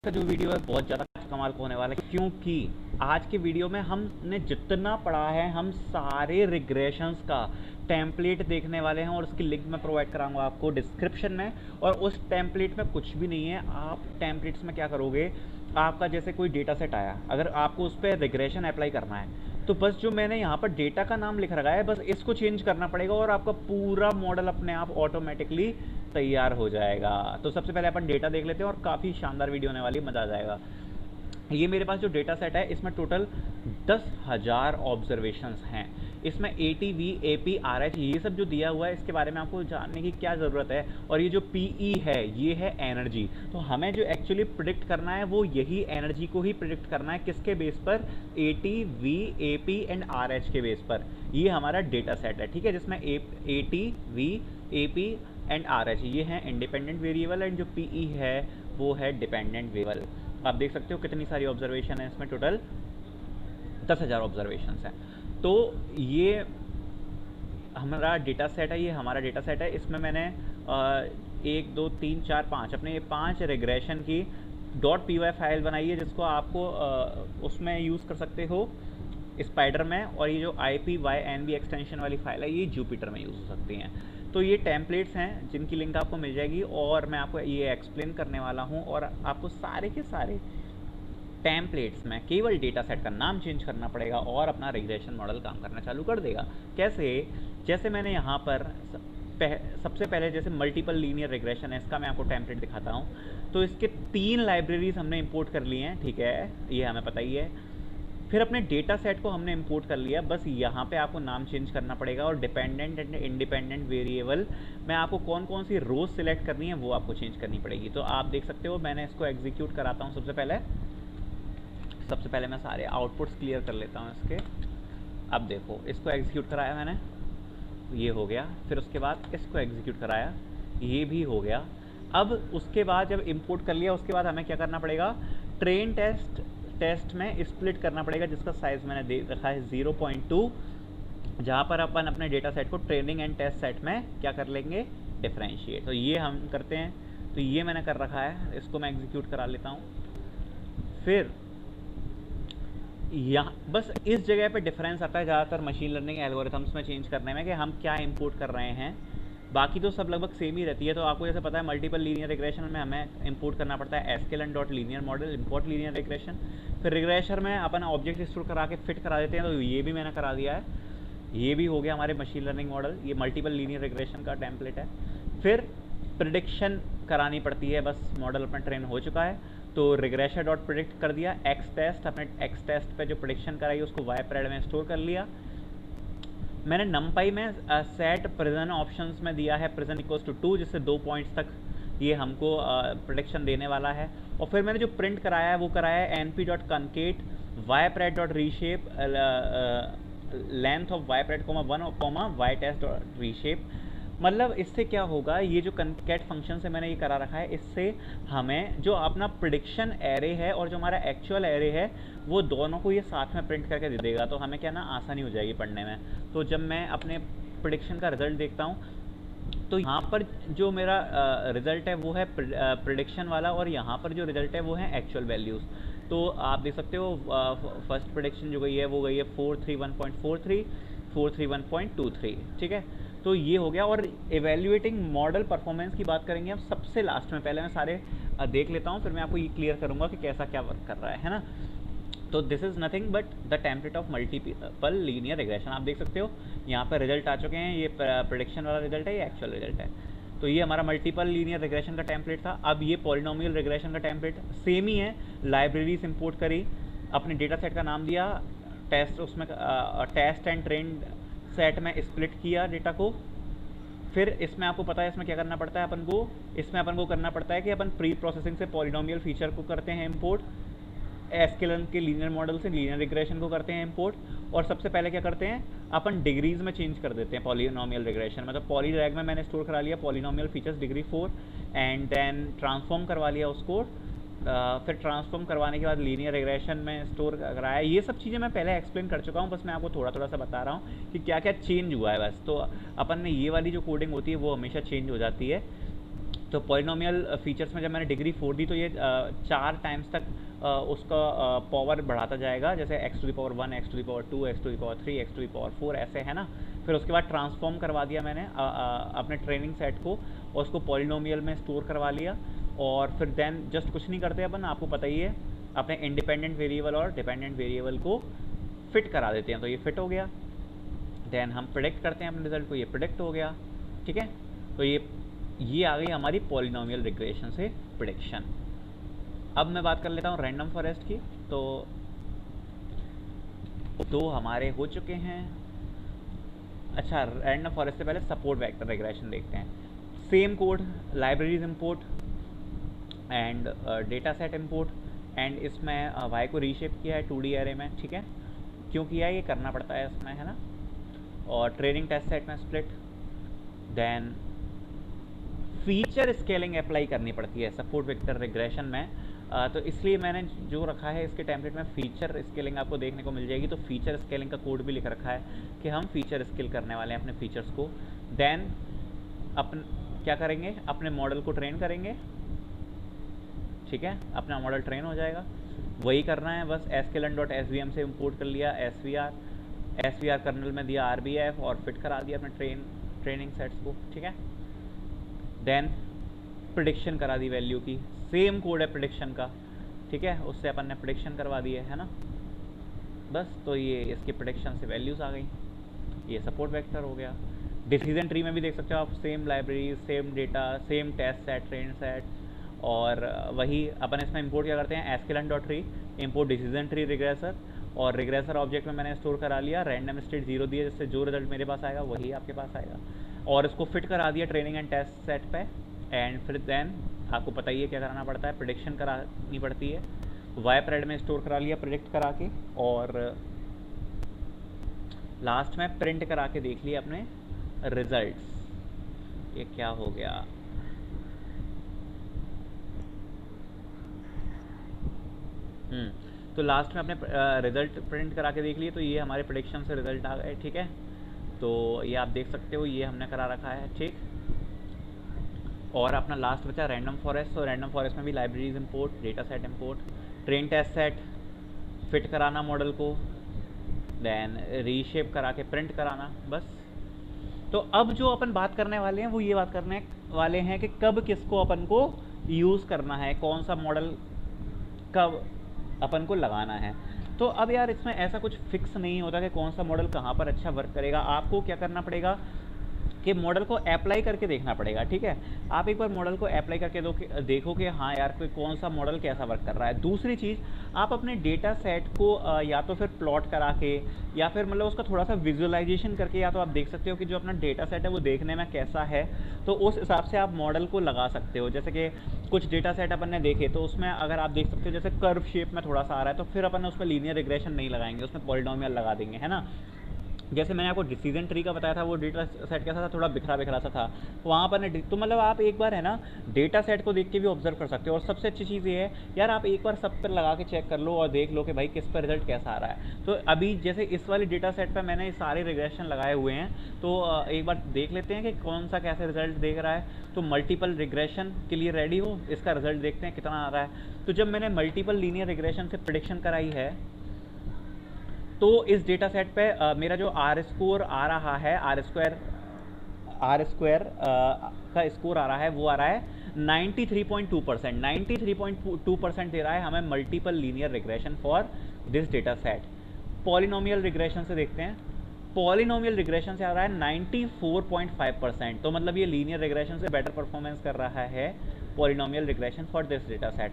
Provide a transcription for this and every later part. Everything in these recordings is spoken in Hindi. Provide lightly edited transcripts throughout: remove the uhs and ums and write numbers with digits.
का जो वीडियो है बहुत ज़्यादा कमाल का होने वाला है, क्योंकि आज के वीडियो में हमने जितना पढ़ा है हम सारे रिग्रेशंस का टेम्पलेट देखने वाले हैं और उसकी लिंक मैं प्रोवाइड कराऊंगा आपको डिस्क्रिप्शन में। और उस टेम्पलेट में कुछ भी नहीं है। आप टेम्पलेट्स में क्या करोगे, आपका जैसे कोई डेटा सेट आया, अगर आपको उस पर रिग्रेशन अप्लाई करना है तो बस जो मैंने यहाँ पर डेटा का नाम लिख रखा है बस इसको चेंज करना पड़ेगा और आपका पूरा मॉडल अपने आप ऑटोमेटिकली तैयार हो जाएगा। तो सबसे पहले अपन डेटा देख लेते हैं और काफ़ी शानदार वीडियो होने वाली है, मज़ा आ जाएगा। ये मेरे पास जो डेटा सेट है इसमें टोटल 10,000 ऑब्जर्वेशंस हैं। इसमें A T V A P R H ये सब जो दिया हुआ है इसके बारे में आपको जानने की क्या ज़रूरत है। और ये जो पी ई है ये है एनर्जी। तो हमें जो एक्चुअली प्रिडिक्ट करना है वो यही एनर्जी को ही प्रिडिक्ट करना है। किसके बेस पर? A T V A P and R H के बेस पर। ये हमारा डेटा सेट है, ठीक है, जिसमें A T V A P and R H ये हैं इंडिपेंडेंट वेरिएबल एंड जो पी ई है वो है डिपेंडेंट वेरिएबल। आप देख सकते हो कितनी सारी ऑब्जर्वेशन है इसमें, टोटल 10,000 ऑब्जर्वेशन हैं। तो ये हमारा डेटा सेट है, ये हमारा डेटा सेट है। इसमें मैंने 1 2 3 4 5 अपने ये 5 रिग्रेशन की .py फाइल बनाई है, जिसको आपको उसमें यूज़ कर सकते हो स्पाइडर में। और ये जो IPYNB एक्सटेंशन वाली फाइल है ये जुपिटर में यूज़ हो सकती हैं। तो ये टेम्पलेट्स हैं जिनकी लिंक आपको मिल जाएगी और मैं आपको ये एक्सप्लेन करने वाला हूँ। और आपको सारे के सारे टेम्पलेट्स में केवल डेटा सेट का नाम चेंज करना पड़ेगा और अपना रिग्रेशन मॉडल काम करना चालू कर देगा। कैसे? जैसे मैंने यहाँ पर सबसे पहले जैसे मल्टीपल लीनियर रिग्रेशन है, इसका मैं आपको टेम्पलेट दिखाता हूँ। तो इसके 3 लाइब्रेरीज हमने इंपोर्ट कर ली हैं, ठीक है, ये हमें पता ही है। फिर अपने डेटा सेट को हमने इंपोर्ट कर लिया, बस यहाँ पे आपको नाम चेंज करना पड़ेगा। और डिपेंडेंट एंड इंडिपेंडेंट वेरिएबल में आपको कौन कौन सी रोज सिलेक्ट करनी है वो आपको चेंज करनी पड़ेगी। तो आप देख सकते हो मैंने इसको एग्जीक्यूट कराता हूँ। सबसे पहले मैं सारे आउटपुट्स क्लियर कर लेता हूँ इसके। अब देखो इसको एग्जीक्यूट कराया मैंने, ये हो गया। फिर उसके बाद इसको एग्जीक्यूट कराया, ये भी हो गया। अब उसके बाद जब इंपोर्ट कर लिया उसके बाद हमें क्या करना पड़ेगा, ट्रेन टेस्ट में स्प्लिट करना पड़ेगा, जिसका साइज़ मैंने दे रखा है 0.2, जहाँ पर अपन अपने डेटा सेट को ट्रेनिंग एंड टेस्ट सेट में क्या कर लेंगे, डिफरेंशिएट। तो ये हम करते हैं, तो ये मैंने कर रखा है, इसको मैं एग्जीक्यूट करा लेता हूँ। फिर यहाँ बस इस जगह पे डिफरेंस आता है ज़्यादातर मशीन लर्निंग एल्गोरिथम्स में चेंज करने में कि हम क्या इंपोर्ट कर रहे हैं। बाकी तो सब लगभग सेम ही रहती है। तो आपको जैसे पता है मल्टीपल लीनियर रिग्रेशन में हमें इंपोर्ट करना पड़ता है sklearn dot linear model import linear regression. फिर रिग्रेशन में अपन ऑब्जेक्ट स्टोर करा के फिट करा देते हैं, तो ये भी मैंने करा दिया है। ये भी हो गया हमारे मशीन लर्निंग मॉडल, ये मल्टीपल लीनियर रिग्रेशन का टेम्पलेट है। फिर प्रिडिक्शन करानी पड़ती है, बस मॉडल अपना ट्रेन हो चुका है तो रिग्रेशन डॉट प्रिडिक्ट कर दिया। एक्स टेस्ट, अपने एक्स टेस्ट पे जो प्रिडिक्शन कराई उसको वाईप्रेड में स्टोर कर लिया। मैंने नमपाई में सेट प्रिजन ऑप्शंस में दिया है प्रिजन इक्वल्स टू 2, जिससे 2 पॉइंट्स तक ये हमको प्रोडिक्शन देने वाला है। और फिर मैंने जो प्रिंट कराया है वो कराया है np dot concatenate y pred dot reshape length of y pred comma 1 y test dot reshape. मतलब इससे क्या होगा, ये जो कनकेट फंक्शन से मैंने ये करा रखा है, इससे हमें जो अपना प्रिडिक्शन एरे है और जो हमारा एक्चुअल एरे है वो दोनों को ये साथ में प्रिंट करके दे देगा। तो हमें क्या ना आसानी हो जाएगी पढ़ने में। तो जब मैं अपने प्रिडिक्शन का रिजल्ट देखता हूँ तो यहाँ पर जो मेरा रिजल्ट है वो है प्रिडिक्शन वाला, और यहाँ पर जो रिजल्ट है वो है एक्चुअल वैल्यूज़। तो आप देख सकते हो फर्स्ट प्रिडिक्शन जो गई है वो गई है 431.43, 431.23, ठीक है। तो ये हो गया। और एवेल्युएटिंग मॉडल परफॉर्मेंस की बात करेंगे हम सबसे लास्ट में। पहले मैं सारे देख लेता हूँ, फिर मैं आपको ये क्लियर करूँगा कि कैसा क्या वर्क कर रहा है ना। तो this is nothing but the template of multiple linear regression. आप देख सकते हो यहाँ पर रिजल्ट आ चुके हैं, ये प्रेडिक्शन वाला रिजल्ट है, ये एक्चुअल रिजल्ट है। तो ये हमारा मल्टीपल लीनियर रिग्रेशन का टेम्पलेट था। अब ये पॉलिनोमियल रिग्रेशन का टेम्पलेट सेम ही है। लाइब्रेरीज इंपोर्ट करी, अपने डेटा सेट का नाम दिया, टेस्ट उसमें टेस्ट एंड ट्रेंड सेट में स्प्लिट किया डेटा को। फिर इसमें आपको पता है इसमें क्या करना पड़ता है अपन को, इसमें अपन को करना पड़ता है कि अपन प्री प्रोसेसिंग से पॉलिनोमियल फीचर को करते हैं इंपोर्ट, sklearn के लीनियर मॉडल से लीनियर रिग्रेशन को करते हैं इंपोर्ट। और सबसे पहले क्या करते हैं, अपन डिग्रीज में चेंज कर देते हैं पॉलिनोमियल रिग्रेशन में। तो पॉलीरैग में मैंने स्टोर करा लिया polynomial features degree 4 and then transform करवा लिया उसको। फिर ट्रांसफॉर्म करवाने के बाद लीनियर रिग्रेशन में स्टोर कराया। ये सब चीज़ें मैं पहले एक्सप्लेन कर चुका हूँ, बस मैं आपको थोड़ा थोड़ा सा बता रहा हूँ कि क्या क्या चेंज हुआ है बस। तो अपन ने ये वाली जो कोडिंग होती है वो हमेशा चेंज हो जाती है। तो पॉलिनोमियल फीचर्स में जब मैंने डिग्री 4 दी तो ये 4 टाइम्स तक उसका पावर बढ़ाता जाएगा, जैसे x to the power 1, x to the power 2, x to the power 3, x to the power 4 ऐसे है ना। फिर उसके बाद ट्रांसफॉर्म करवा दिया मैंने अपने ट्रेनिंग सेट को और उसको पॉलिनोमियल में स्टोर करवा लिया। और फिर देन जस्ट कुछ नहीं करते अपन, आपको पता ही है, अपने इंडिपेंडेंट वेरिएबल और डिपेंडेंट वेरिएबल को फिट करा देते हैं। तो ये फिट हो गया, देन हम प्रेडिक्ट करते हैं अपने रिजल्ट को, ये प्रेडिक्ट हो गया, ठीक है। तो ये आ गई हमारी पॉलिनोमियल रिग्रेशन से प्रेडिक्शन। अब मैं बात कर लेता हूँ रैंडम फॉरेस्ट की। तो दो हमारे हो चुके हैं। अच्छा, रैंडम फॉरेस्ट से पहले सपोर्ट वेक्टर रिग्रेशन देखते हैं। Same code, libraries import and data set import, and इसमें वाई को रीशेप किया है 2D एरे में, ठीक है। क्यों किया है, ये करना पड़ता है इसमें, है ना। और ट्रेनिंग टेस्ट सेट में split, then feature scaling apply करनी पड़ती है सपोर्ट वेक्टर रिग्रेशन में। तो इसलिए मैंने जो रखा है इसके टेम्पलेट में फीचर स्केलिंग आपको देखने को मिल जाएगी। तो फीचर स्केलिंग का कोड भी लिख रखा है कि हम फीचर स्केल करने वाले हैं अपने फीचर्स को। देन अपन क्या करेंगे, अपने मॉडल को ट्रेन करेंगे, ठीक है। अपना मॉडल ट्रेन हो जाएगा, वही करना है बस। sklearn.svm से इंपोर्ट कर लिया SVR कर्नल में दिया RBF और फिट करा दिया अपने ट्रेनिंग सेट्स को, ठीक है। देन प्रेडिक्शन करा दी वैल्यू की, सेम कोड है प्रेडिक्शन का, ठीक है। उससे अपन ने प्रेडिक्शन करवा दी है ना, बस। तो ये इसकी प्रेडिक्शन से वैल्यूज़ आ गई, ये सपोर्ट वेक्टर हो गया। डिसीजन ट्री में भी देख सकते हो आप, same library, same data, same test set, train set, और वही अपन इसमें इंपोर्ट क्या करते हैं, sklearn.tree import decision tree regressor, और रिग्रेसर ऑब्जेक्ट में मैंने स्टोर करा लिया रैंडम स्टेट 0 दिया, जिससे जो रिजल्ट मेरे पास आएगा वही आपके पास आएगा। और इसको फिट करा दिया ट्रेनिंग एंड टेस्ट सेट पे, एंड फिर देन आपको पता ही है क्या कराना पड़ता है, प्रेडिक्शन करानी पड़ती है। वाई प्रेड में स्टोर करा लिया प्रेडिक्ट करा के, और लास्ट में प्रिंट करा के देख लिया अपने रिजल्ट्स। ये क्या हो गया, तो लास्ट में अपने रिजल्ट प्रिंट करा के देख लिए, तो ये हमारे प्रेडिक्शन से रिजल्ट आ गए, ठीक है। तो ये आप देख सकते हो, ये हमने करा रखा है, ठीक। और अपना लास्ट बचा रैंडम फॉरेस्ट। तो रैंडम फॉरेस्ट में भी libraries import, data set import, train test set, fit कराना मॉडल को, देन रीशेप करा के प्रिंट कराना, बस। तो अब जो अपन बात करने वाले हैं वो ये बात करने वाले हैं कि कब किसको अपन को यूज़ करना है, कौन सा मॉडल कब अपन को लगाना है। तो अब यार इसमें ऐसा कुछ फिक्स नहीं होता कि कौन सा मॉडल कहाँ पर अच्छा वर्क करेगा। आपको क्या करना पड़ेगा कि मॉडल को अप्लाई करके देखना पड़ेगा, ठीक है। आप एक बार मॉडल को अप्लाई करके देखो कि हाँ यार कोई कौन सा मॉडल कैसा वर्क कर रहा है। दूसरी चीज़, आप अपने डेटा सेट को या तो फिर प्लॉट करा के या फिर मतलब उसका थोड़ा सा विजुअलाइजेशन करके, या तो आप देख सकते हो कि जो अपना डेटा सेट है वो देखने में कैसा है, तो उस हिसाब से आप मॉडल को लगा सकते हो। जैसे कि कुछ डेटा सेट अपन ने देखे, तो उसमें अगर आप देख सकते हो जैसे कर्व शेप में थोड़ा सा आ रहा है, तो फिर अपन उसमें लीनियर रिग्रेशन नहीं लगाएंगे, उसमें पॉलिनोमियल लगा देंगे, है ना। जैसे मैंने आपको डिसीजन ट्री का बताया था, वो डेटा सेट कैसा था, थोड़ा बिखरा बिखरा सा था, वहाँ पर तो मतलब आप एक बार है ना डेटा सेट को देख के भी ऑब्जर्व कर सकते हो। और सबसे अच्छी चीज़ ये है यार, आप एक बार सब पर लगा के चेक कर लो और देख लो कि भाई किस पर रिजल्ट कैसा आ रहा है। तो अभी जैसे इस वाले डेटा सेट पर मैंने सारे रिग्रेशन लगाए हुए हैं, तो एक बार देख लेते हैं कि कौन सा कैसे रिजल्ट देख रहा है। तो मल्टीपल रिग्रेशन के लिए रेडी हो, इसका रिजल्ट देखते हैं कितना आ रहा है। तो जब मैंने मल्टीपल लीनियर रिग्रेशन से प्रेडिक्शन कराई है, तो इस डेटा सेट पे मेरा जो आर स्कोर आ रहा है, आर स्क्वायर का स्कोर आ रहा है, वो आ रहा है 93.2%। 93.2% दे रहा है हमें multiple linear regression for this data set. Polynomial regression से देखते हैं, पॉलिनोमियल रिग्रेशन से आ रहा है 94.5%। तो मतलब ये लीनियर रिग्रेशन से बेटर परफॉर्मेंस कर रहा है polynomial regression for this data set.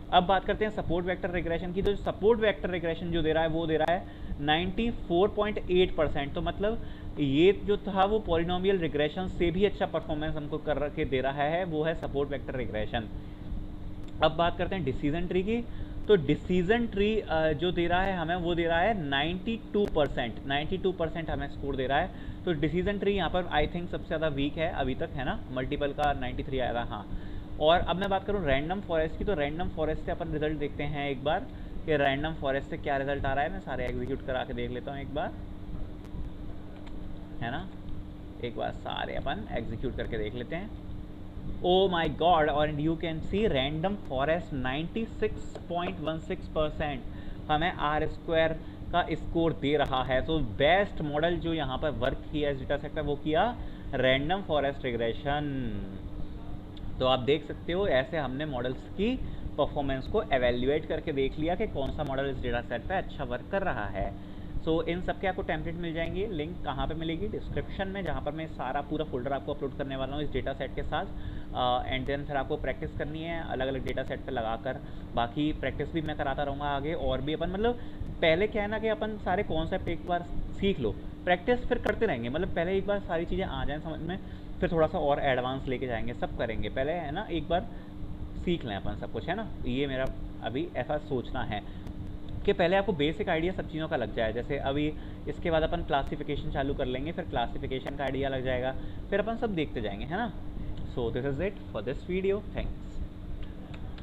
अब बात करते हैं सपोर्ट वेक्टर रिग्रेशन की। तो सपोर्ट वेक्टर रिग्रेशन जो दे रहा है वो दे रहा है 94.8%। तो मतलब ये जो था वो पॉलिनोमियल रिग्रेशन से भी अच्छा परफॉर्मेंस हमको कर के दे रहा है, वो है सपोर्ट वेक्टर रिग्रेशन। अब बात करते हैं डिसीजन ट्री की। तो डिसीजन ट्री जो दे रहा है हमें, वो दे रहा है 92%। 92% हमें स्कोर दे रहा है। तो डिसीजन ट्री यहाँ पर आई थिंक सबसे ज़्यादा वीक है अभी तक, है ना। मल्टीपल का 93 आया था, हाँ। और अब मैं बात करूँ रैंडम फॉरेस्ट की। तो रैंडम फॉरेस्ट से अपन रिजल्ट देखते हैं एक बार कि रैंडम फॉरेस्ट से क्या रिजल्ट आ रहा है। मैं सारे एग्जीक्यूट करा के देख लेता हूँ एक बार, है ना। एक बार सारे अपन एग्जीक्यूट करके देख लेते हैं। ओ माई गॉड, और you can see random forest 96.16% हमें आर स्क्वायर का स्कोर दे रहा है। तो बेस्ट मॉडल जो यहाँ पर वर्क किया इस डेटा सेट पे वो किया रैंडम फॉरेस्ट रिग्रेशन। तो आप देख सकते हो ऐसे हमने मॉडल्स की परफॉर्मेंस को एवेल्युएट करके देख लिया कि कौन सा मॉडल इस डेटा सेट पे अच्छा वर्क कर रहा है। सो इन सब के आपको टेम्पलेट मिल जाएंगे, लिंक कहाँ पे मिलेगी, डिस्क्रिप्शन में, जहाँ पर मैं सारा पूरा फोल्डर आपको अपलोड करने वाला हूँ इस डेटा सेट के साथ। एंड देन फिर आपको प्रैक्टिस करनी है अलग अलग डेटा सेट पे लगाकर। बाकी प्रैक्टिस भी मैं कराता रहूँगा आगे, और भी अपन मतलब पहले क्या है ना कि अपन सारे कॉन्सेप्ट एक बार सीख लो, प्रैक्टिस फिर करते रहेंगे। मतलब पहले एक बार सारी चीज़ें आ जाएँ समझ में, फिर थोड़ा सा और एडवांस लेके जाएंगे, सब करेंगे। पहले है ना एक बार सीख लें अपन सब कुछ, है ना। ये मेरा अभी ऐसा सोचना है कि पहले आपको बेसिक आइडिया सब चीज़ों का लग जाए। जैसे अभी इसके बाद अपन क्लासिफिकेशन चालू कर लेंगे, फिर क्लासिफिकेशन का आइडिया लग जाएगा, फिर अपन सब देखते जाएंगे, है ना। So this is it for this video, thanks.